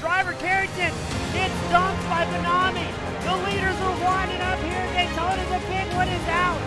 Driver Carrington gets dumped by Benami. The leaders are winding up here. Daytona, the big one is out.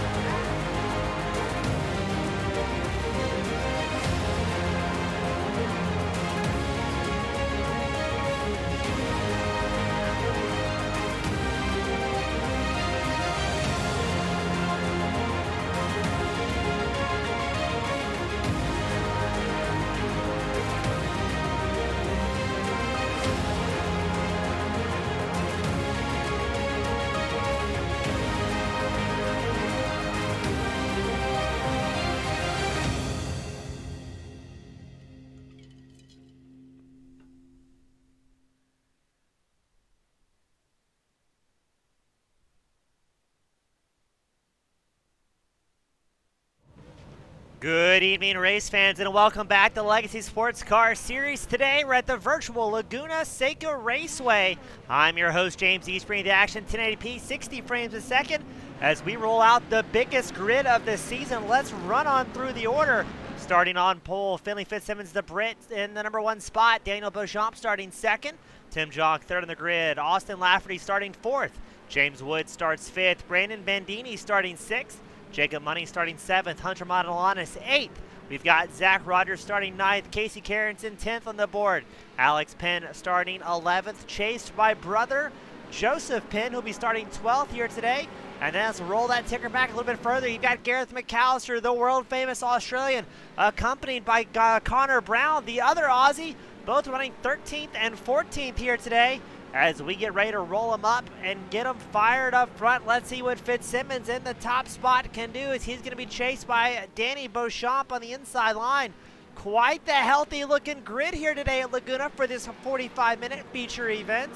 Good evening, race fans, and welcome back to Legacy Sports Car Series. Today, we're at the virtual Laguna Seca Raceway. I'm your host, James East, bringing the action 1080p, 60 frames a second, as we roll out the biggest grid of the season. Let's run on through the order. Starting on pole, Finley Fitzsimmons, the Brit, in the number 1 spot. Daniel Beauchamp starting 2nd. Tim Jock 3rd on the grid. Austin Lafferty starting 4th. James Wood starts 5th. Brandon Bandini starting 6th. Jacob Money starting 7th, Hunter Modelanis 8th. We've got Zach Rogers starting 9th, Casey Carrington 10th on the board. Alex Penn starting 11th, chased by brother Joseph Penn, who'll be starting 12th here today. And then let's roll that ticker back a little bit further. You've got Gareth McAllister, the world-famous Australian, accompanied by Connor Brown, the other Aussie, both running 13th and 14th here today. As we get ready to roll them up and get them fired up front, let's see what Fitzsimmons in the top spot can do, as he's going to be chased by Danny Beauchamp on the inside line. Quite the healthy looking grid here today at Laguna for this 45-minute feature event.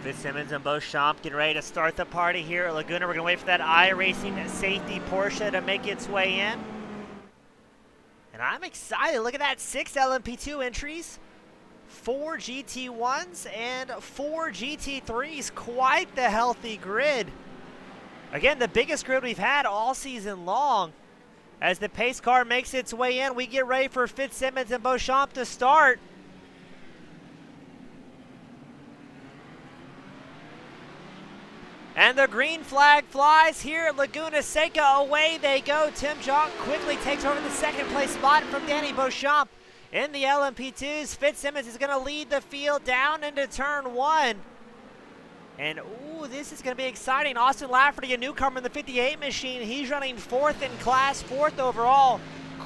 Fitzsimmons and Beauchamp getting ready to start the party here at Laguna. We're going to wait for that iRacing safety Porsche to make its way in. And I'm excited. Look at that, 6 LMP2 entries, 4 GT1s, and 4 GT3s. Quite the healthy grid. Again, the biggest grid we've had all season long. As the pace car makes its way in, we get ready for Fitzsimmons and Beauchamp to start. And the green flag flies here at Laguna Seca. Away they go. Tim Jonk quickly takes over the second place spot from Danny Beauchamp in the LMP2s. Fitzsimmons is going to lead the field down into turn 1. And, ooh, this is going to be exciting. Austin Lafferty, a newcomer in the 58 machine. He's running 4th in class, 4th overall.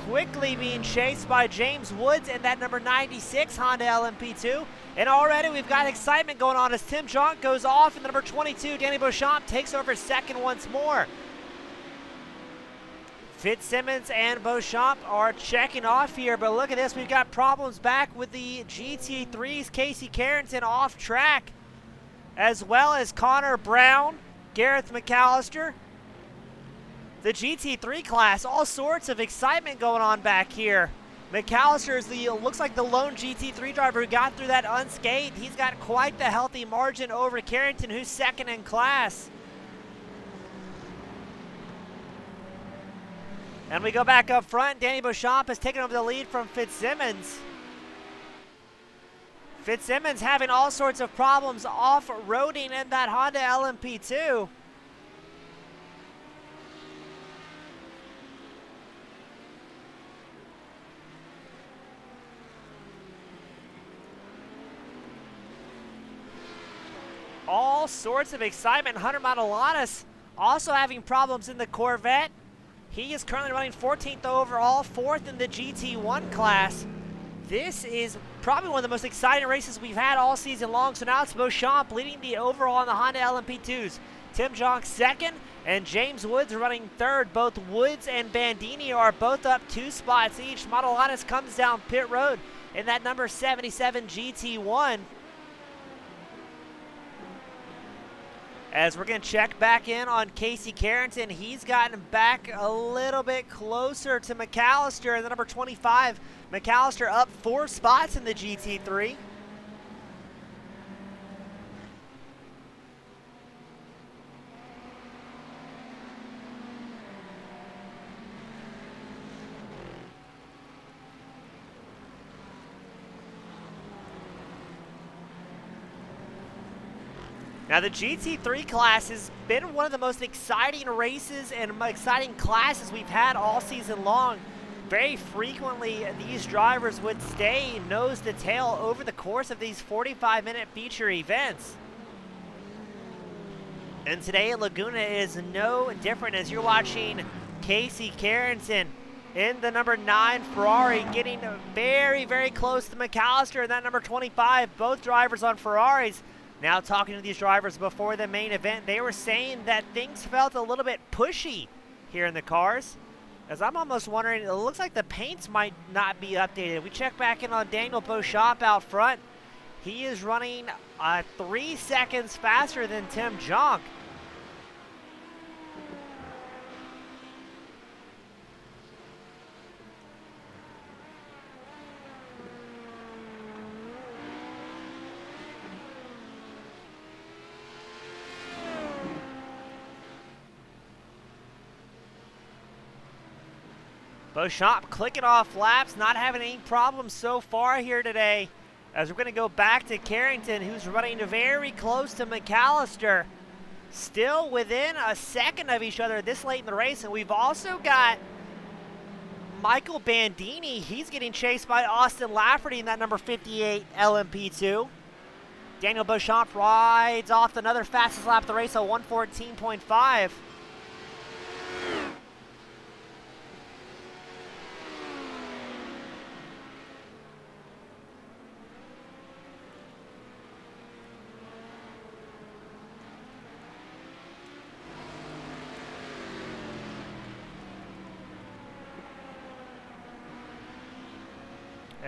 Quickly being chased by James Woods in that number 96 Honda LMP2. And already we've got excitement going on as Tim Jonk goes off, and the number 22, Danny Beauchamp, takes over second once more. Fitzsimmons and Beauchamp are checking off here, but look at this. We've got problems back with the GT3s. Casey Carrington off track, as well as Connor Brown, Gareth McAllister. The GT3 class, all sorts of excitement going on back here. McAllister is looks like the lone GT3 driver who got through that unscathed. He's got quite the healthy margin over Carrington, who's second in class. And we go back up front. Danny Beauchamp has taken over the lead from Fitzsimmons. Fitzsimmons having all sorts of problems off-roading in that Honda LMP2. All sorts of excitement. Hunter Matalanis also having problems in the Corvette. He is currently running 14th overall, 4th in the GT1 class. This is probably one of the most exciting races we've had all season long. So now it's Beauchamp leading the overall on the Honda LMP2s. Tim Jonk second, and James Woods running third. Both Woods and Bandini are both up 2 spots each. Matalanis comes down pit road in that number 77 GT1. As we're going to check back in on Casey Carrington, he's gotten back a little bit closer to McAllister in the number 25. McAllister up 4 spots in the GT3. Now the GT3 class has been one of the most exciting races and exciting classes we've had all season long. Very frequently these drivers would stay nose to tail over the course of these 45-minute feature events. And today Laguna is no different as you're watching Casey Carrington in the number 9 Ferrari getting very, very close to McAllister in that number 25. Both drivers on Ferraris. Now talking to these drivers before the main event, they were saying that things felt a little bit pushy here in the cars. As I'm almost wondering, it looks like the paints might not be updated. We check back in on Daniel Beauchamp out front. He is running 3 seconds faster than Tim Jonk. Beauchamp clicking off laps, not having any problems so far here today. As we're going to go back to Carrington, who's running very close to McAllister. Still within a second of each other this late in the race. And we've also got Michael Bandini. He's getting chased by Austin Lafferty in that number 58 LMP2. Daniel Beauchamp rides off another fastest lap of the race, a 1:14.5.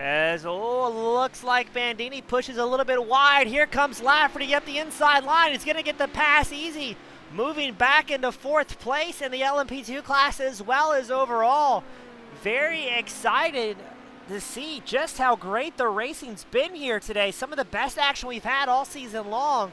As, looks like Bandini pushes a little bit wide. Here comes Lafferty up the inside line. He's going to get the pass easy. Moving back into 4th place in the LMP2 class as well as overall. Very excited to see just how great the racing's been here today. Some of the best action we've had all season long.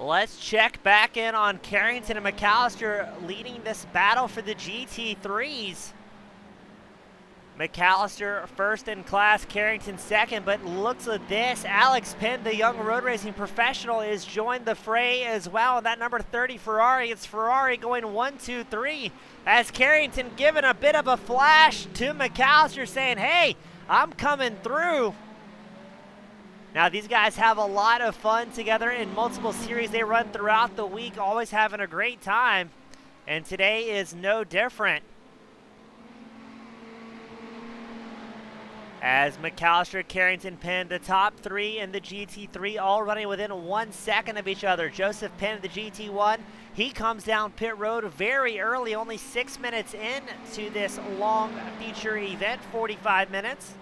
Let's check back in on Carrington and McAllister leading this battle for the GT3s. McAllister first in class, Carrington second, but looks at this. Alex Penn, the young road racing professional, is joined the fray as well. And that number 30 Ferrari, it's Ferrari going 1, 2, 3. As Carrington giving a bit of a flash to McAllister saying, hey, I'm coming through. Now these guys have a lot of fun together in multiple series they run throughout the week, always having a great time. And today is no different. As McAllister, Carrington, Penn, the top three in the GT3, all running within 1 second of each other. Joseph Penn in the GT1, he comes down pit road very early, only 6 minutes into this long feature event, 45 minutes.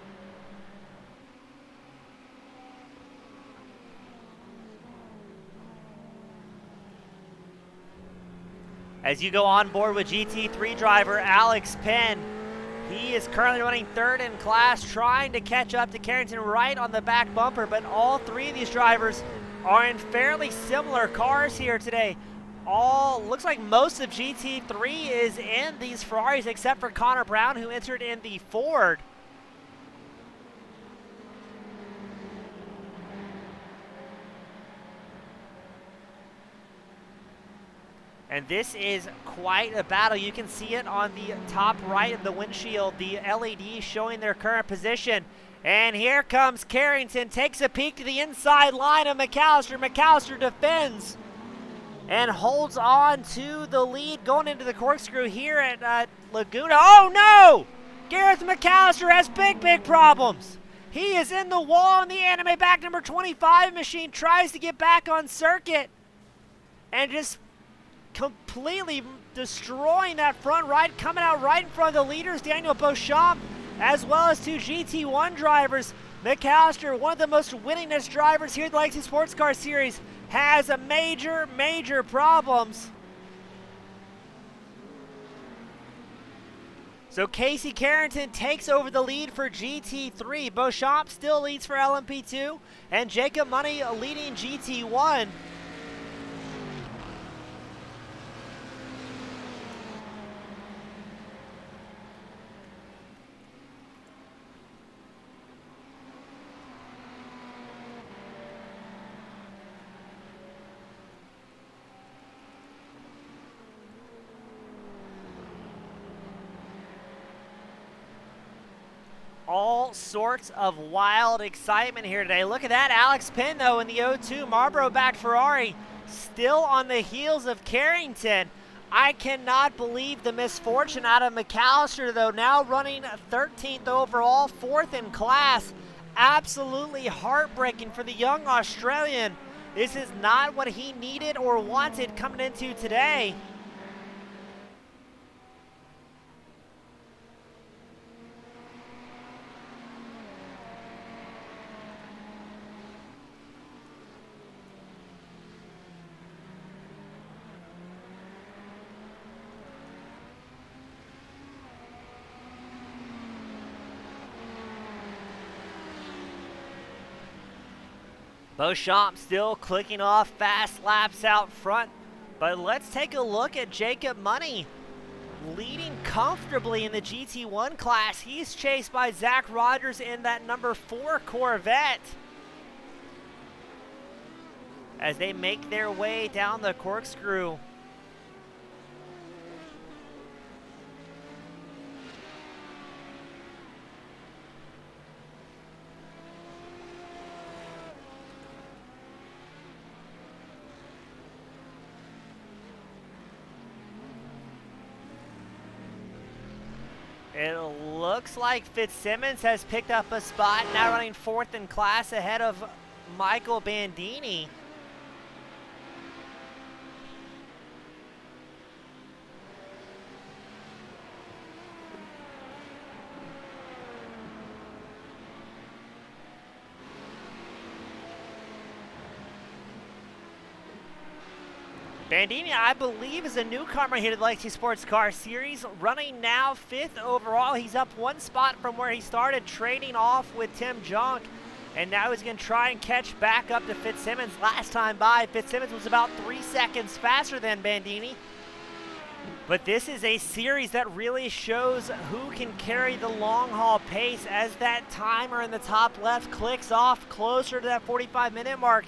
As you go on board with GT3 driver Alex Penn, he is currently running third in class, trying to catch up to Carrington right on the back bumper, but all three of these drivers are in fairly similar cars here today. Looks like most of GT3 is in these Ferraris except for Connor Brown, who entered in the Ford. And this is quite a battle. You can see it on the top right of the windshield, the LED showing their current position. And here comes Carrington, takes a peek to the inside line of McAllister. McAllister defends and holds on to the lead going into the corkscrew here at Laguna. Oh no! Gareth McAllister has big problems. He is in the wall, and the anime back number 25 machine tries to get back on circuit and just completely destroying that front right, coming out right in front of the leaders, Daniel Beauchamp, as well as two GT1 drivers. McAllister, one of the most winningest drivers here at the Legacy Sports Car Series, has a major problems. So Casey Carrington takes over the lead for GT3. Beauchamp still leads for LMP2, and Jacob Money leading GT1. All sorts of wild excitement here today. Look at that, Alex Penn, though, in the 02 Marlboro-backed Ferrari, still on the heels of Carrington. I cannot believe the misfortune out of McAllister, though, now running 13th overall, 4th in class. Absolutely heartbreaking for the young Australian. This is not what he needed or wanted coming into today. Beauchamp still clicking off fast laps out front. But let's take a look at Jacob Money, leading comfortably in the GT1 class. He's chased by Zach Rogers in that number 4 Corvette as they make their way down the corkscrew. It looks like Fitzsimmons has picked up a spot, now running 4th in class ahead of Michael Bandini. Bandini, I believe, is a newcomer here to the Legacy Sports Car Series, running now 5th overall. He's up 1 spot from where he started, trading off with Tim Junk. And now he's going to try and catch back up to Fitzsimmons. Last time by, Fitzsimmons was about 3 seconds faster than Bandini. But this is a series that really shows who can carry the long haul pace as that timer in the top left clicks off closer to that 45-minute mark.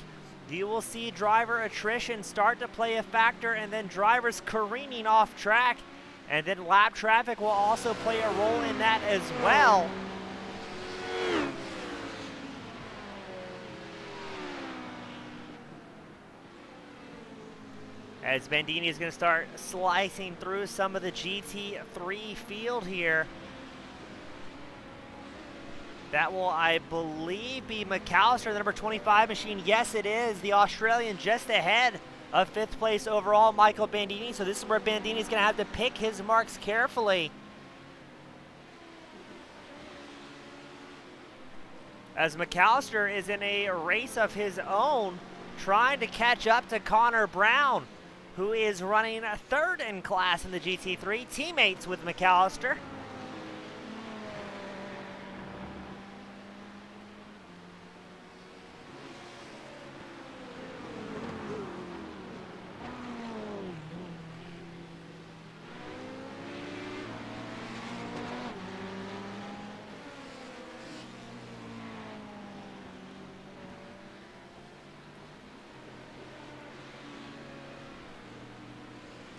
You will see driver attrition start to play a factor, and then drivers careening off track. And then lap traffic will also play a role in that as well. As Bandini is going to start slicing through some of the GT3 field here. That will, I believe, be McAllister, the number 25 machine. Yes, it is. The Australian just ahead of 5th place overall, Michael Bandini. So this is where Bandini is going to have to pick his marks carefully. As McAllister is in a race of his own, trying to catch up to Connor Brown, who is running 3rd in class in the GT3, teammates with McAllister.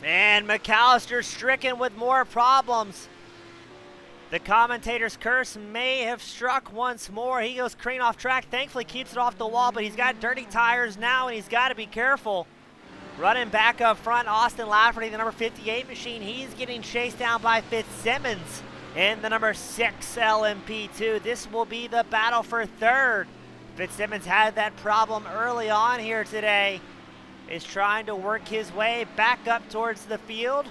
And McAllister stricken with more problems. The commentator's curse may have struck once more. He goes clean off track, thankfully keeps it off the wall, but he's got dirty tires now and he's got to be careful. Running back up front, Austin Lafferty, the number 58 machine. He's getting chased down by Fitzsimmons in the number 6 LMP2. This will be the battle for 3rd. Fitzsimmons had that problem early on here today. Is trying to work his way back up towards the field.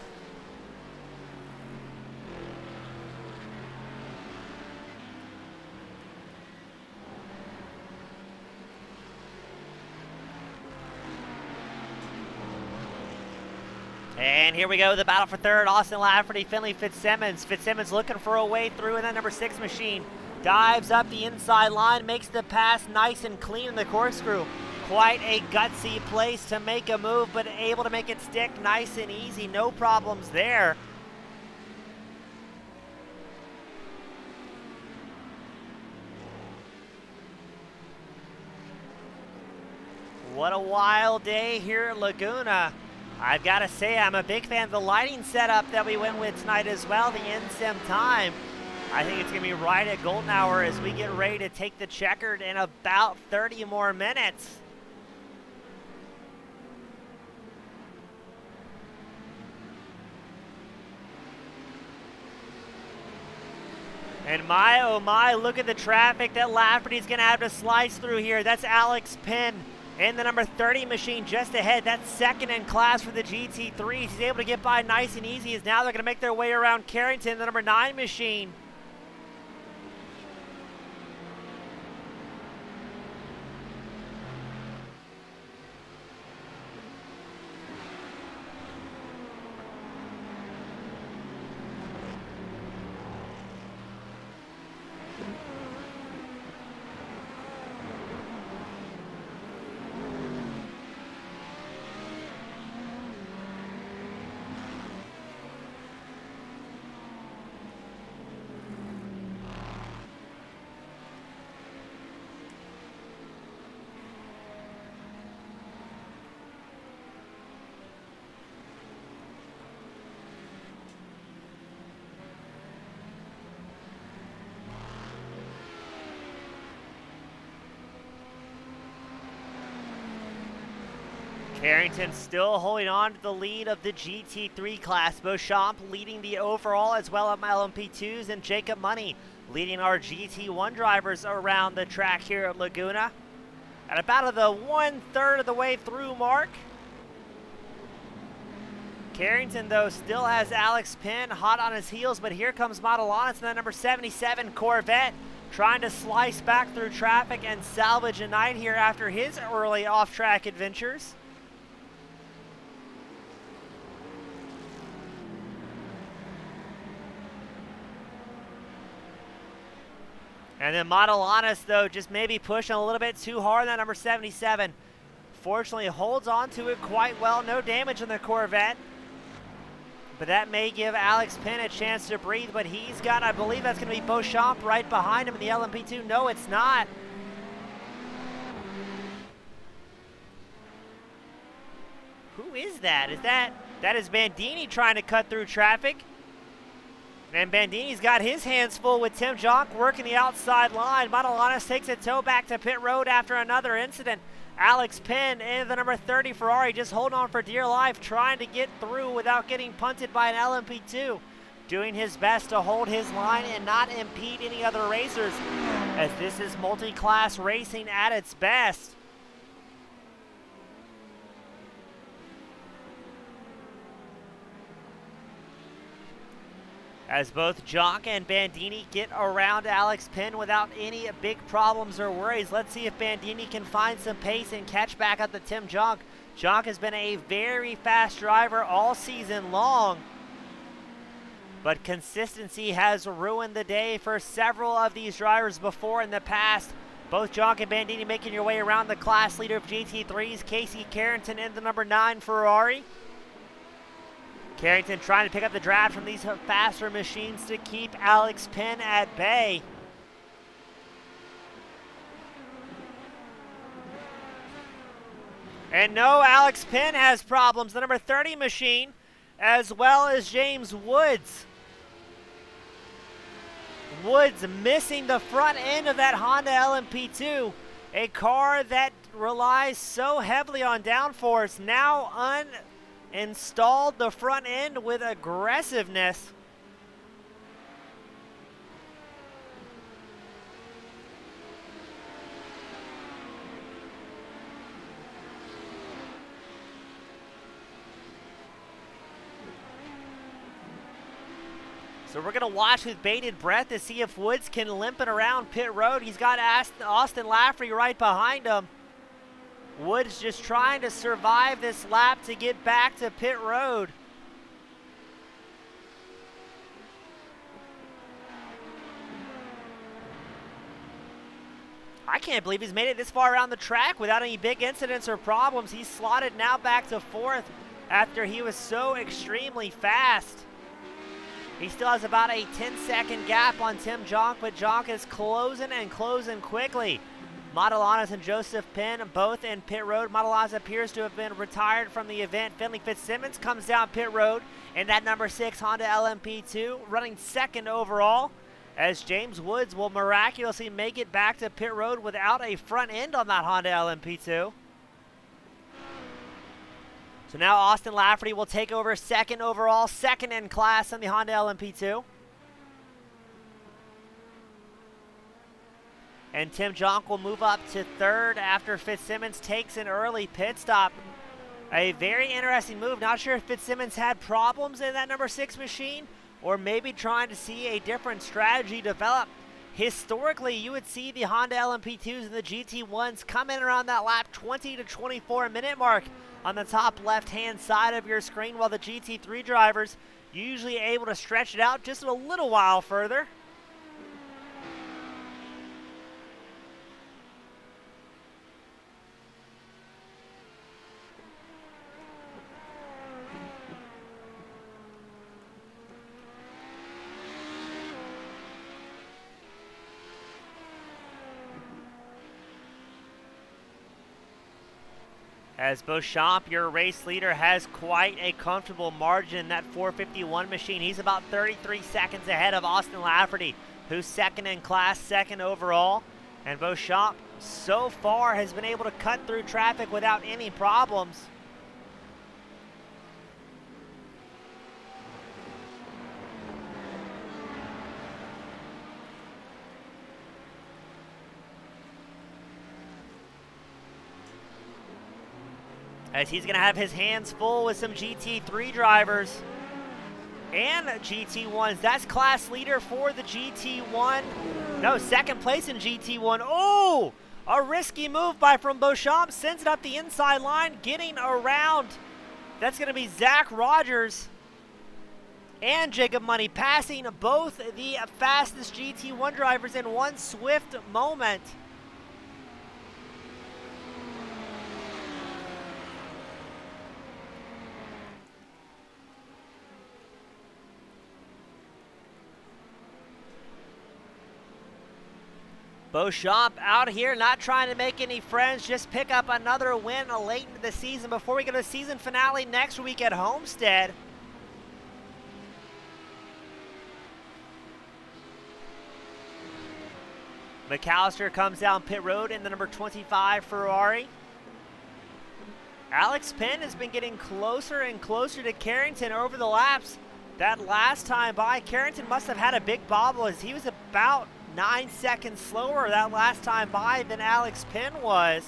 And here we go, the battle for 3rd. Austin Lafferty, Finley Fitzsimmons. Fitzsimmons looking for a way through in that number 6 machine. Dives up the inside line, makes the pass nice and clean in the corkscrew. Quite a gutsy place to make a move, but able to make it stick nice and easy. No problems there. What a wild day here at Laguna. I've got to say, I'm a big fan of the lighting setup that we went with tonight as well, the NSIM time. I think it's going to be right at golden hour as we get ready to take the checkered in about 30 more minutes. And my, oh my, look at the traffic that Lafferty's going to have to slice through here. That's Alex Penn in the number 30 machine just ahead. That's 2nd in class for the GT3s. He's able to get by nice and easy as now they're going to make their way around Carrington, the number 9 machine. Carrington still holding on to the lead of the GT3 class. Beauchamp leading the overall as well as LMP2s, and Jacob Money leading our GT1 drivers around the track here at Laguna. At about the 1/3 of the way through mark. Carrington, though, still has Alex Penn hot on his heels, but here comes Modelanis in the number 77 Corvette, trying to slice back through traffic and salvage a night here after his early off-track adventures. And then Modelanis, though, just maybe pushing a little bit too hard on that number 77. Fortunately, holds on to it quite well. No damage on the Corvette. But that may give Alex Penn a chance to breathe, but he's got, I believe that's going to be Beauchamp right behind him in the LMP2. No, it's not. Who is that? That is Bandini trying to cut through traffic. And Bandini's got his hands full with Tim Jonk working the outside line. Modelanis takes a tow back to pit road after another incident. Alex Penn in the number 30 Ferrari just holding on for dear life, trying to get through without getting punted by an LMP2. Doing his best to hold his line and not impede any other racers, as this is multi-class racing at its best. As both Jonk and Bandini get around Alex Penn without any big problems or worries. Let's see if Bandini can find some pace and catch back up to Tim Jonk. Jonk has been a very fast driver all season long, but consistency has ruined the day for several of these drivers before in the past. Both Jonk and Bandini making your way around the class leader of GT3s, Casey Carrington in the number 9 Ferrari. Carrington trying to pick up the draft from these faster machines to keep Alex Penn at bay. And no, Alex Penn has problems. The number 30 machine, as well as James Woods. Woods missing the front end of that Honda LMP2, a car that relies so heavily on downforce, now installed the front end with aggressiveness. So we're going to watch with bated breath to see if Woods can limp it around pit road. He's got Austin Lafferty right behind him. Woods just trying to survive this lap to get back to pit road. I can't believe he's made it this far around the track without any big incidents or problems. He's slotted now back to 4th after he was so extremely fast. He still has about a 10-second gap on Tim Jonk, but Jonk is closing and closing quickly. Modelanis and Joseph Penn both in pit road. Modelanis appears to have been retired from the event. Finley Fitzsimmons comes down pit road in that number 6 Honda LMP2, running 2nd overall, as James Woods will miraculously make it back to pit road without a front end on that Honda LMP2. So now Austin Lafferty will take over 2nd overall, 2nd in class on the Honda LMP2. And Tim Jonk will move up to 3rd after Fitzsimmons takes an early pit stop. A very interesting move. Not sure if Fitzsimmons had problems in that number 6 machine, or maybe trying to see a different strategy develop. Historically, you would see the Honda LMP2s and the GT1s come in around that lap 20 to 24 minute mark on the top left-hand side of your screen, while the GT3 drivers usually able to stretch it out just a little while further. As Beauchamp, your race leader, has quite a comfortable margin, that 451 machine. He's about 33 seconds ahead of Austin Lafferty, who's 2nd in class, 2nd overall. And Beauchamp so far has been able to cut through traffic without any problems. As he's going to have his hands full with some GT3 drivers and GT1s. That's class leader for the GT1. No, 2nd place in GT1. Oh, a risky move from Beauchamp. Sends it up the inside line, getting around. That's going to be Zach Rogers. and Jacob Money, passing both the fastest GT1 drivers in one swift moment. Beauchamp out here not trying to make any friends, just pick up another win late into the season before we go to the season finale next week at Homestead. McAllister comes down pit road in the number 25 Ferrari. Alex Penn has been getting closer and closer to Carrington over the laps. That last time by, Carrington must have had a big bobble as he was about 9 seconds slower that last time by than Alex Penn was.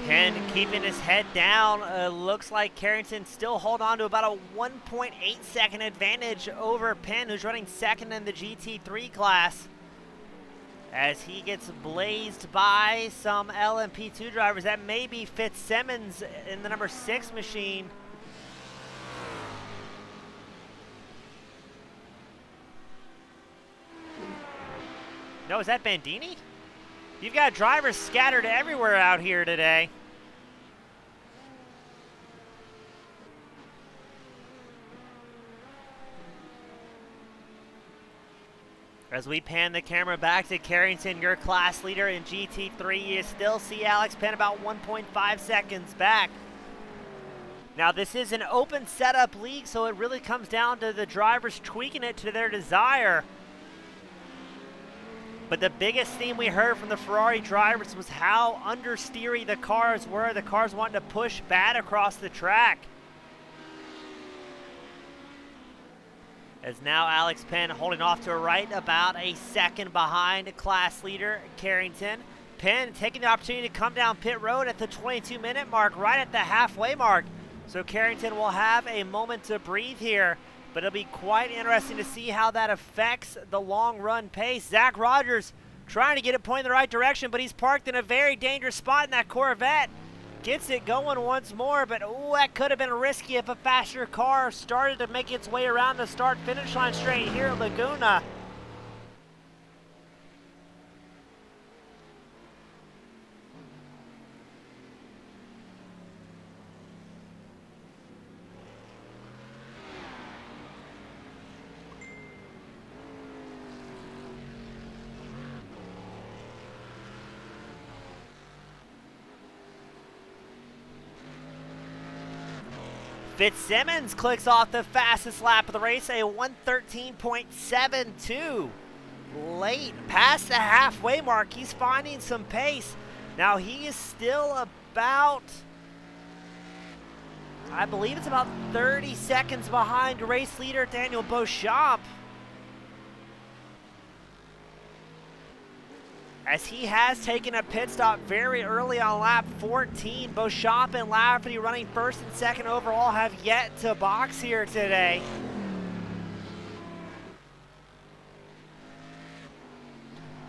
Penn keeping his head down. Looks like Carrington still hold on to about a 1.8 second advantage over Penn, who's running second in the GT3 class, as he gets blazed by some LMP2 drivers. That may be Fitzsimmons in the number 6 machine. No, is that Bandini? You've got drivers scattered everywhere out here today. As we pan the camera back to Carrington, your class leader in GT3, you still see Alex Penn about 1.5 seconds back. Now, this is an open setup league, so it really comes down to the drivers tweaking it to their desire. But the biggest theme we heard from the Ferrari drivers was how understeery the cars were. The cars wanted to push bad across the track. As now Alex Penn holding off to right about a second behind class leader Carrington. Penn taking the opportunity to come down pit road at the 22-minute mark, right at the halfway mark. So Carrington will have a moment to breathe here. But it'll be quite interesting to see how that affects the long run pace. Zach Rogers trying to get it pointing in the right direction, but he's parked in a very dangerous spot in that Corvette. Gets it going once more, but ooh, that could have been risky if a faster car started to make its way around the start-finish line straight here at Laguna. Fitzsimmons clicks off the fastest lap of the race, a 1:13.72. Late, past the halfway mark, he's finding some pace. Now he is still about, I believe it's about 30 seconds behind race leader Daniel Beauchamp, as he has taken a pit stop very early on lap 14. Beauchamp and Lafferty, running first and second overall, have yet to box here today.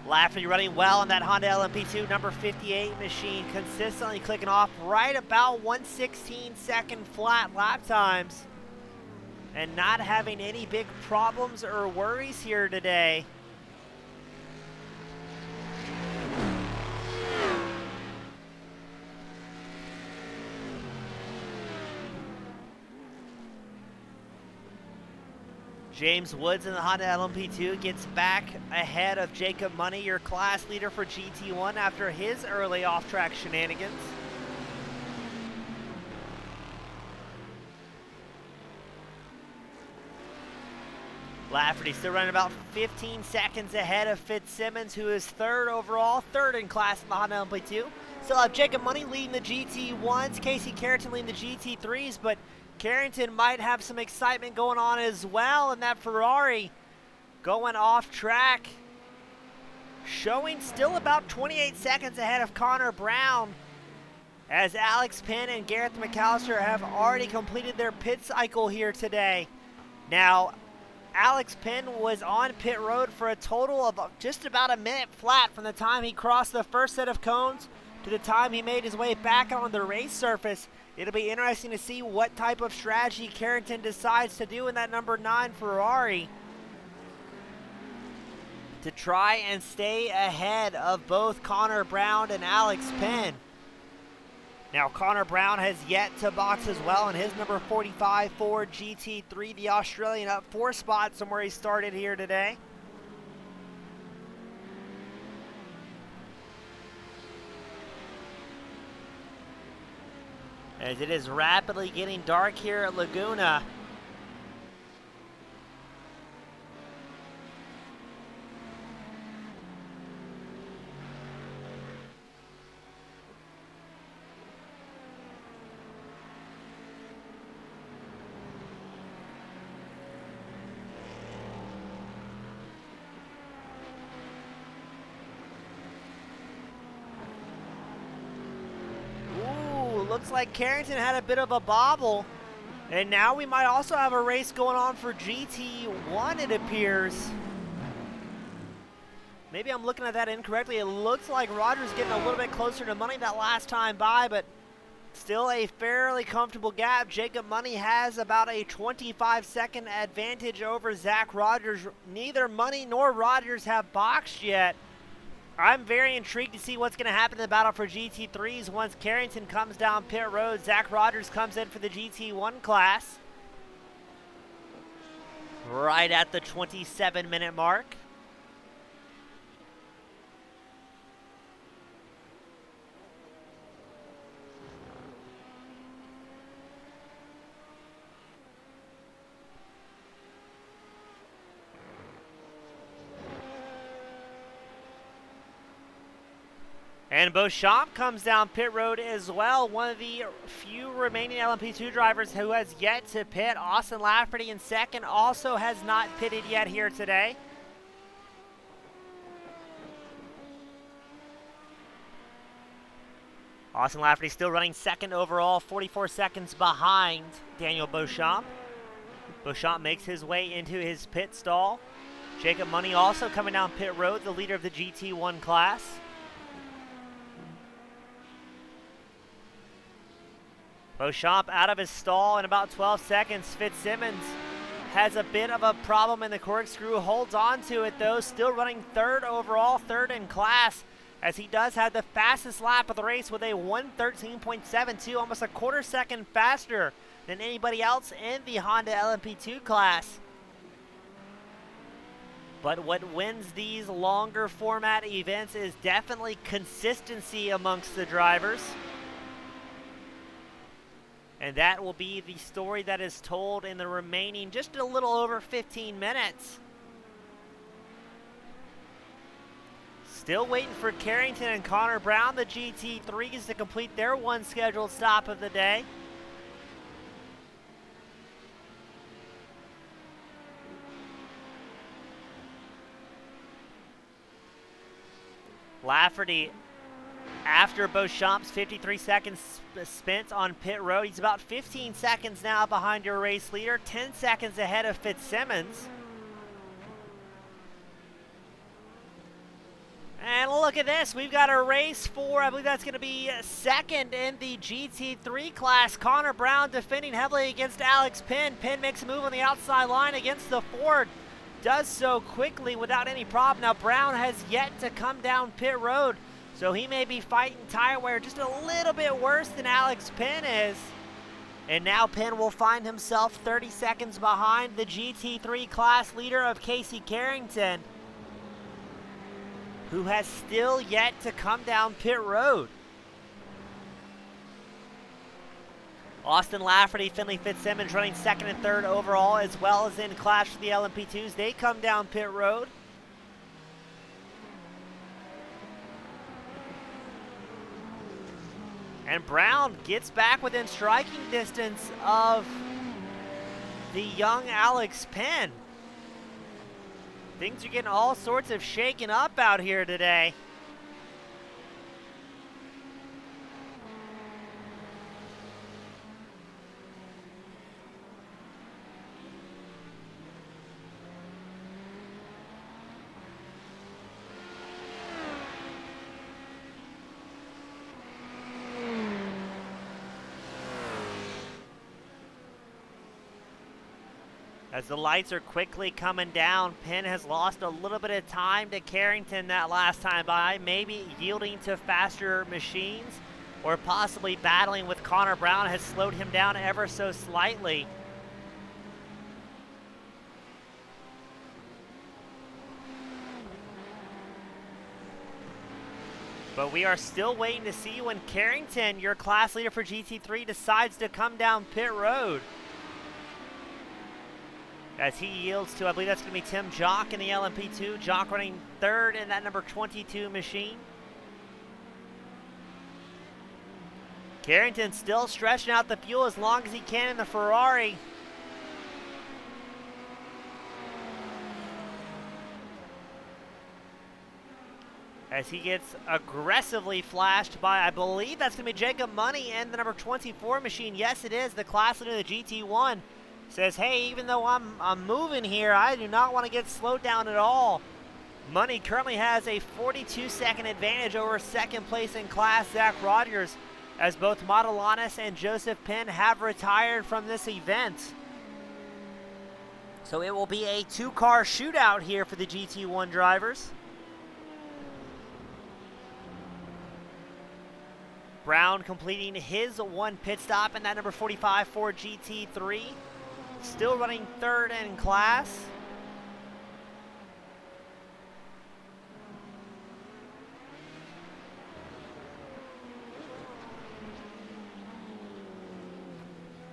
Lafferty running well in that Honda LMP2 number 58 machine, consistently clicking off right about 1:16 second flat lap times, and not having any big problems or worries here today. James Woods in the Honda LMP2 gets back ahead of Jacob Money, your class leader for GT1, after his early off-track shenanigans. Lafferty still running about 15 seconds ahead of Fitzsimmons, who is third overall, third in class in the Honda LMP2. Still have Jacob Money leading the GT1s, Casey Carrington leading the GT3s, but Carrington might have some excitement going on as well, and that Ferrari going off track, showing still about 28 seconds ahead of Connor Brown, as Alex Penn and Gareth McAllister have already completed their pit cycle here today. Now, Alex Penn was on pit road for a total of just about a minute flat from the time he crossed the first set of cones to the time he made his way back on the race surface. It'll be interesting to see what type of strategy Carrington decides to do in that number 9 Ferrari to try and stay ahead of both Connor Brown and Alex Penn. Now, Connor Brown has yet to box as well in his number 45 Ford GT3, the Australian, up 4 spots from where he started here today. As it is rapidly getting dark here at Laguna. Looks like Carrington had a bit of a bobble, and now we might also have a race going on for GT1, it appears. Maybe I'm looking at that incorrectly. It looks like Rogers getting a little bit closer to Money that last time by, but still a fairly comfortable gap. Jacob Money has about a 25-second advantage over Zach Rogers. Neither Money nor Rogers have boxed yet. I'm very intrigued to see what's going to happen in the battle for GT3s once Carrington comes down pit road. Zach Rogers comes in for the GT1 class right at the 27-minute mark. And Beauchamp comes down pit road as well, one of the few remaining LMP2 drivers who has yet to pit. Austin Lafferty in second also has not pitted yet here today. Austin Lafferty still running second overall, 44 seconds behind Daniel Beauchamp. Beauchamp makes his way into his pit stall. Jacob Money also coming down pit road, the leader of the GT1 class. Beauchamp out of his stall in about 12 seconds. Fitzsimmons has a bit of a problem in the corkscrew, holds on to it though, still running third overall, third in class, as he does have the fastest lap of the race with a 1:13.72, almost a quarter second faster than anybody else in the Honda LMP2 class. But what wins these longer format events is definitely consistency amongst the drivers. And that will be the story that is told in the remaining just a little over 15 minutes. Still waiting for Carrington and Connor Brown, the GT3s, to complete their one scheduled stop of the day. Lafferty, after Beauchamp's 53 seconds spent on pit road, he's about 15 seconds now behind your race leader, 10 seconds ahead of Fitzsimmons. And look at this, we've got a race for, I believe that's going to be second in the GT3 class. Connor Brown defending heavily against Alex Penn. Penn makes a move on the outside line against the Ford. Does so quickly without any problem. Now Brown has yet to come down pit road, so he may be fighting tire wear just a little bit worse than Alex Penn is. And now Penn will find himself 30 seconds behind the GT3 class leader of Casey Carrington, who has still yet to come down pit road. Austin Lafferty, Finley Fitzsimmons running second and third overall, as well as in clash for the LMP2s. They come down pit road. And Brown gets back within striking distance of the young Alex Penn. Things are getting all sorts of shaken up out here today. As the lights are quickly coming down, Penn has lost a little bit of time to Carrington that last time by, maybe yielding to faster machines or possibly battling with Connor Brown has slowed him down ever so slightly. But we are still waiting to see when Carrington, your class leader for GT3, decides to come down pit road. As he yields to, I believe that's going to be Tim Jock in the LMP2. Jock running third in that number 22 machine. Carrington still stretching out the fuel as long as he can in the Ferrari. As he gets aggressively flashed by, I believe that's going to be Jacob Money and the number 24 machine. Yes, it is. The class leader of the GT1 says, hey, even though I'm moving here, I do not want to get slowed down at all. Money currently has a 42-second advantage over second place in class Zach Rogers, as both Modelanis and Joseph Penn have retired from this event. So it will be a two-car shootout here for the GT1 drivers. Brown completing his one pit stop in that number 45 for GT3. Still running third in class.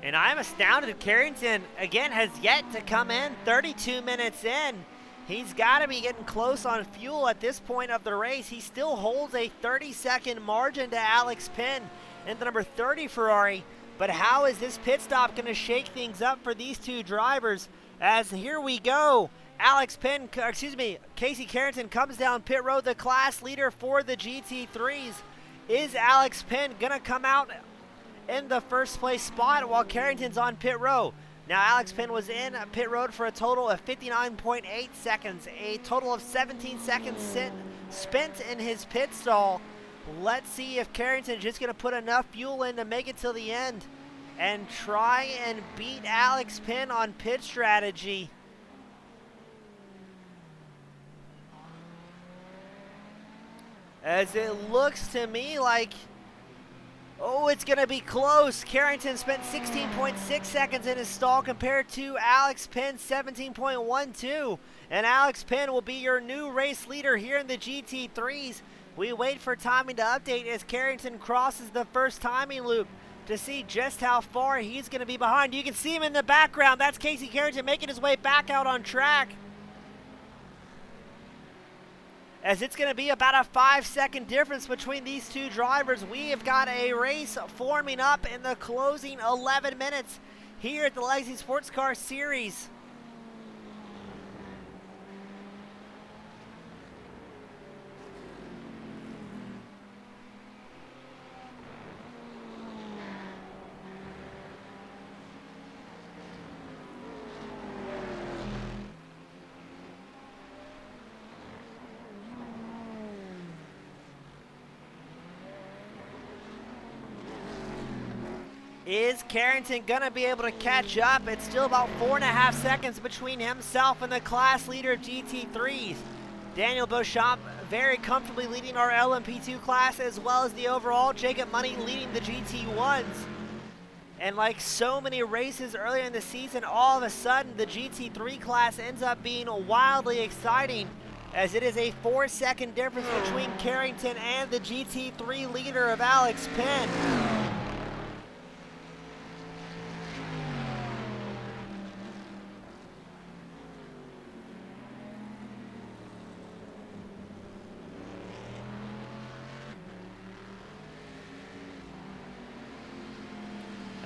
And I'm astounded Carrington, again, has yet to come in. 32 minutes in. He's got to be getting close on fuel at this point of the race. He still holds a 30-second margin to Alex Penn in the number 30 Ferrari. But how is this pit stop going to shake things up for these two drivers? As here we go, Casey Carrington comes down pit road, the class leader for the GT3s. Is Alex Penn going to come out in the first place spot while Carrington's on pit road? Now Alex Penn was in pit road for a total of 59.8 seconds, a total of 17 seconds spent in his pit stall. Let's see if Carrington's just going to put enough fuel in to make it till the end and try and beat Alex Penn on pit strategy. As it looks to me like, oh, it's going to be close. Carrington spent 16.6 seconds in his stall compared to Alex Penn's 17.12. And Alex Penn will be your new race leader here in the GT3s. We wait for timing to update as Carrington crosses the first timing loop to see just how far he's going to be behind. You can see him in the background. That's Casey Carrington making his way back out on track. As it's going to be about a 5-second difference between these two drivers. We have got a race forming up in the closing 11 minutes here at the Legacy Sports Car Series. Is Carrington going to be able to catch up? It's still about 4.5 seconds between himself and the class leader of GT3s. Daniel Beauchamp very comfortably leading our LMP2 class as well as the overall. Jacob Money leading the GT1s. And like so many races earlier in the season, all of a sudden the GT3 class ends up being wildly exciting as it is a 4-second difference between Carrington and the GT3 leader of Alex Penn.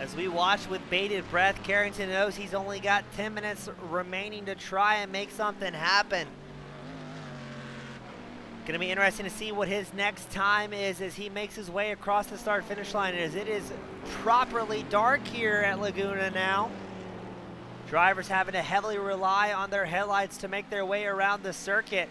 As we watch with bated breath, Carrington knows he's only got 10 minutes remaining to try and make something happen. Going to be interesting to see what his next time is as he makes his way across the start-finish line, as it is properly dark here at Laguna now. Drivers having to heavily rely on their headlights to make their way around the circuit.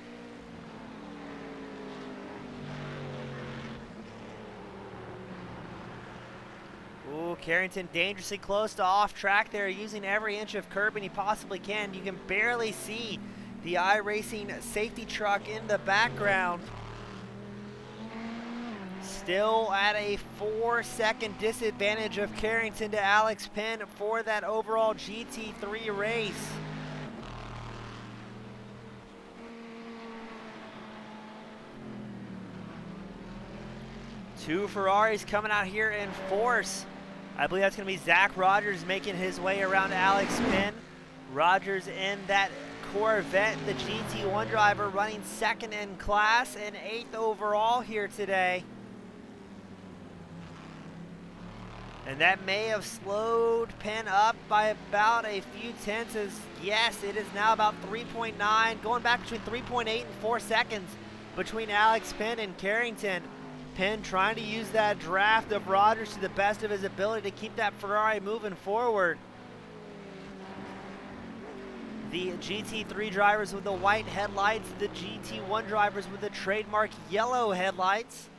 Ooh, Carrington dangerously close to off track there, using every inch of curbing he possibly can. You can barely see the iRacing safety truck in the background. Still at a 4-second disadvantage of Carrington to Alex Penn for that overall GT3 race. Two Ferraris coming out here in force. I believe that's going to be Zach Rogers making his way around Alex Penn. Rogers in that Corvette, the GT1 driver, running second in class and 8th overall here today. And that may have slowed Penn up by about a few tenths, as yes, it is now about 3.9, going back between 3.8 and 4 seconds between Alex Penn and Carrington. Penn trying to use that draft of Rogers to the best of his ability to keep that Ferrari moving forward. The GT3 drivers with the white headlights, the GT1 drivers with the trademark yellow headlights.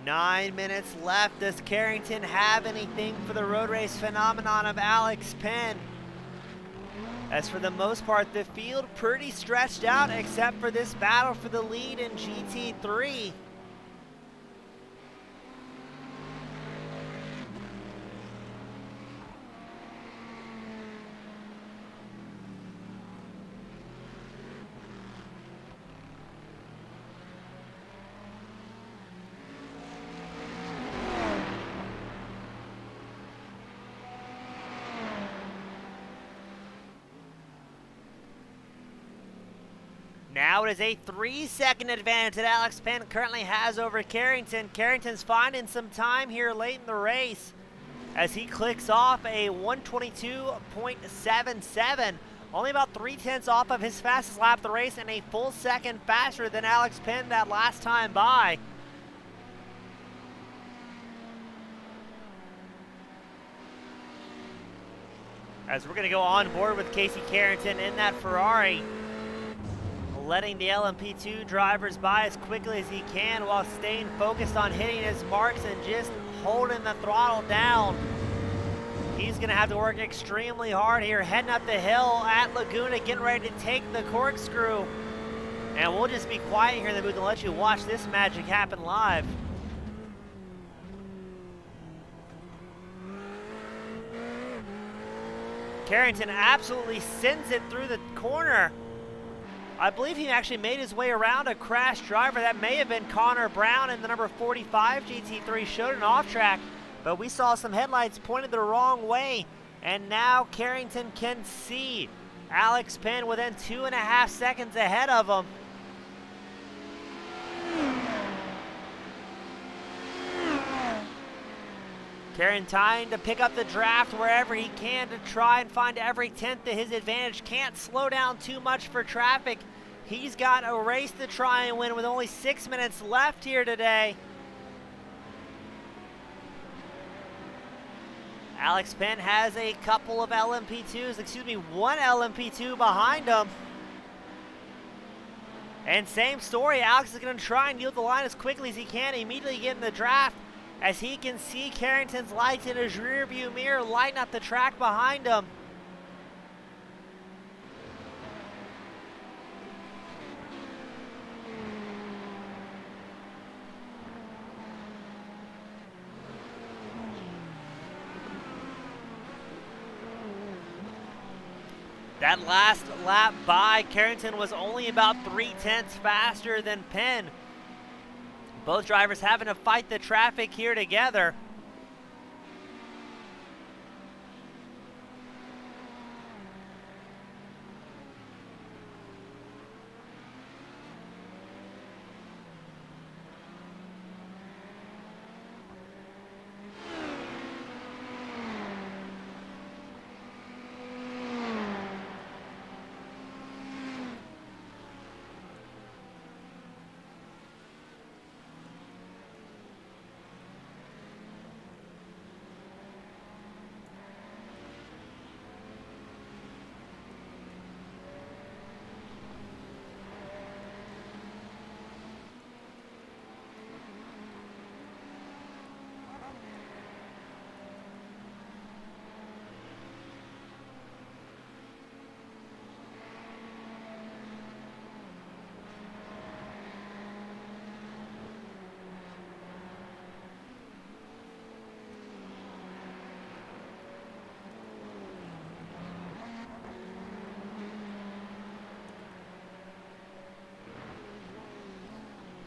Nine minutes left. Does Carrington have anything for the road race phenomenon of Alex Penn? As for the most part, the field pretty stretched out except for this battle for the lead in GT3. Now it is a 3-second advantage that Alex Penn currently has over Carrington. Carrington's finding some time here late in the race as he clicks off a 1:22.77. Only about 3/10 off of his fastest lap of the race and a full second faster than Alex Penn that last time by. As we're going to go on board with Casey Carrington in that Ferrari, letting the LMP2 drivers by as quickly as he can while staying focused on hitting his marks and just holding the throttle down. He's going to have to work extremely hard here, heading up the hill at Laguna, getting ready to take the corkscrew. And we'll just be quiet here in the booth and let you watch this magic happen live. Carrington absolutely sends it through the corner. I believe he actually made his way around a crash driver. That may have been Connor Brown in the number 45 GT3, showed an off track, but we saw some headlights pointed the wrong way. And now Carrington can see Alex Penn within 2.5 seconds ahead of him. Carrington trying to pick up the draft wherever he can to try and find every tenth to his advantage. Can't slow down too much for traffic. He's got a race to try and win with only 6 minutes left here today. Alex Penn has a couple of LMP2s, one LMP2 behind him. And same story, Alex is going to try and yield the line as quickly as he can, immediately get in the draft, as he can see Carrington's lights in his rearview mirror lighting up the track behind him. That last lap by Carrington was only about 3/10 faster than Penn. Both drivers having to fight the traffic here together.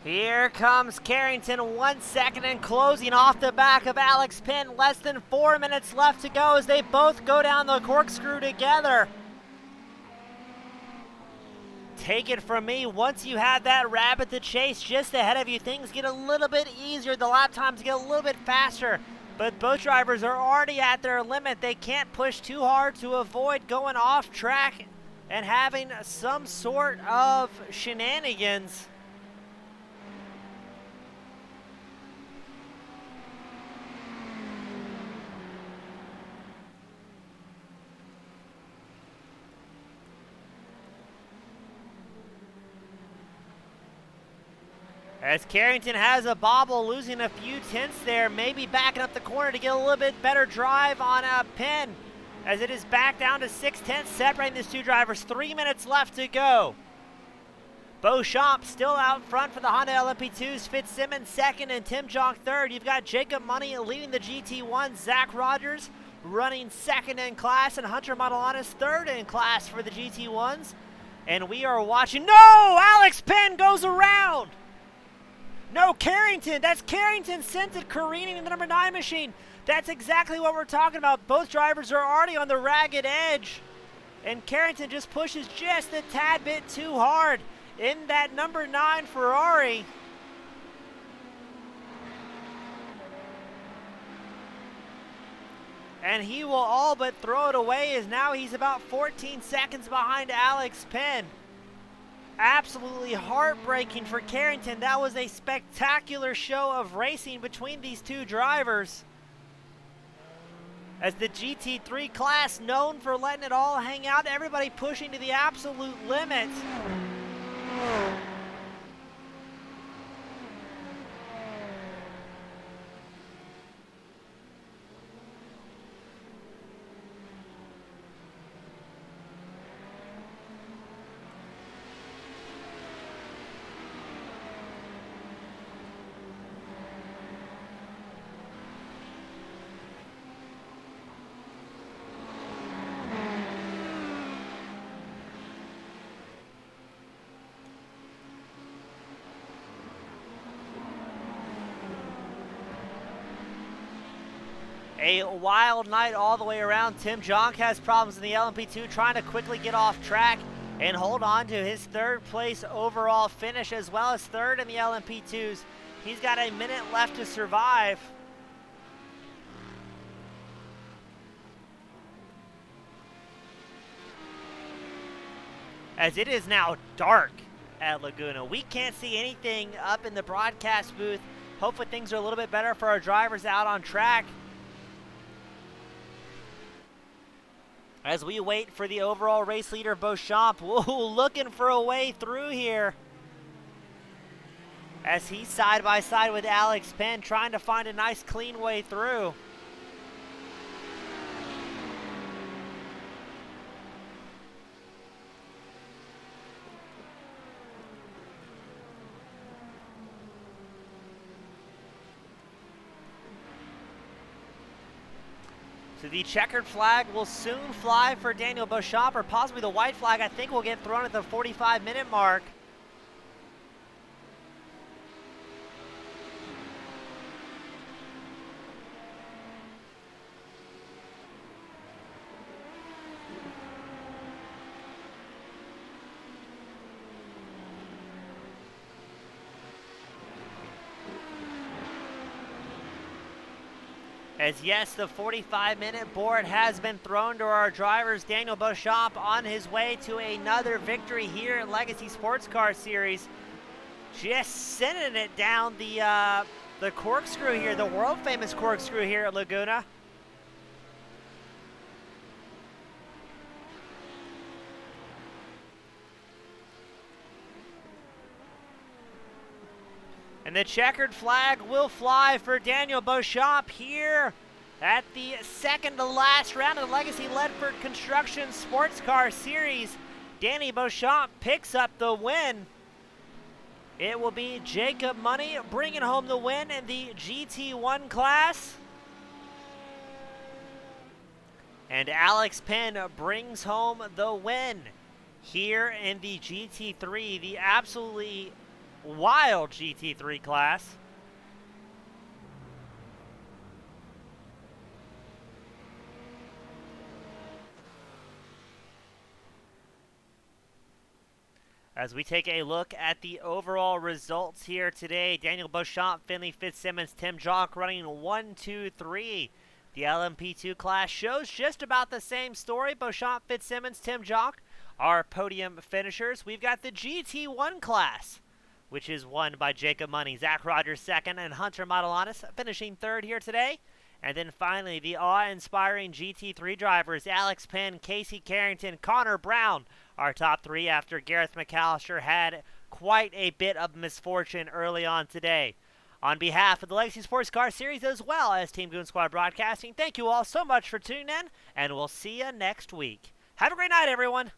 Here comes Carrington, 1 second and closing off the back of Alex Penn. Less than 4 minutes left to go as they both go down the corkscrew together. Take it from me, once you have that rabbit to chase just ahead of you, things get a little bit easier. The lap times get a little bit faster, but both drivers are already at their limit. They can't push too hard to avoid going off track and having some sort of shenanigans. As Carrington has a bobble, losing a few tenths there, maybe backing up the corner to get a little bit better drive on Penn, as it is back down to 6 tenths separating these two drivers. 3 minutes left to go. Beauchamp still out front for the Honda LMP2s. Fitzsimmons second and Tim Jonk third. You've got Jacob Money leading the GT1. Zach Rogers running second in class, and Hunter Modelanis third in class for the GT1s. And we are watching. No! Alex Penn goes around! No, Carrington. That's Carrington sent it careening in the number 9 machine. That's exactly what we're talking about. Both drivers are already on the ragged edge. And Carrington just pushes just a tad bit too hard in that number 9 Ferrari. And he will all but throw it away, as now he's about 14 seconds behind Alex Penn. Absolutely heartbreaking for Carrington. That was a spectacular show of racing between these two drivers, as the GT3 class, known for letting it all hang out, everybody pushing to the absolute limit. A wild night all the way around. Tim Jonk has problems in the LMP2, trying to quickly get off track and hold on to his third place overall finish, as well as third in the LMP2s. He's got a minute left to survive. As it is now dark at Laguna. We can't see anything up in the broadcast booth. Hopefully things are a little bit better for our drivers out on track, as we wait for the overall race leader, Beauchamp. Whoa, looking for a way through here, as he's side by side with Alex Penn, trying to find a nice clean way through. So the checkered flag will soon fly for Daniel Beauchamp, or possibly the white flag, I think, will get thrown at the 45-minute mark. As yes, the 45-minute board has been thrown to our drivers. Daniel Beauchamp on his way to another victory here at Legacy Sports Car Series. Just sending it down the corkscrew here, the world-famous corkscrew here at Laguna. And the checkered flag will fly for Daniel Beauchamp here at the second to last round of the Legacy Ledford Construction Sports Car Series. Danny Beauchamp picks up the win. It will be Jacob Money bringing home the win in the GT1 class. And Alex Penn brings home the win here in the GT3. The absolutely wild GT3 class. As we take a look at the overall results here today, Daniel Beauchamp, Finley Fitzsimmons, Tim Jock running 1, 2, 3. The LMP2 class shows just about the same story. Beauchamp, Fitzsimmons, Tim Jock are podium finishers. We've got the GT1 class, which is won by Jacob Money, Zach Rogers second, and Hunter Modelanis finishing third here today. And then finally, the awe-inspiring GT3 drivers, Alex Penn, Casey Carrington, Connor Brown, our top three after Gareth McAllister had quite a bit of misfortune early on today. On behalf of the Legacy Sports Car Series as well as Team Goon Squad Broadcasting, thank you all so much for tuning in, and we'll see you next week. Have a great night, everyone.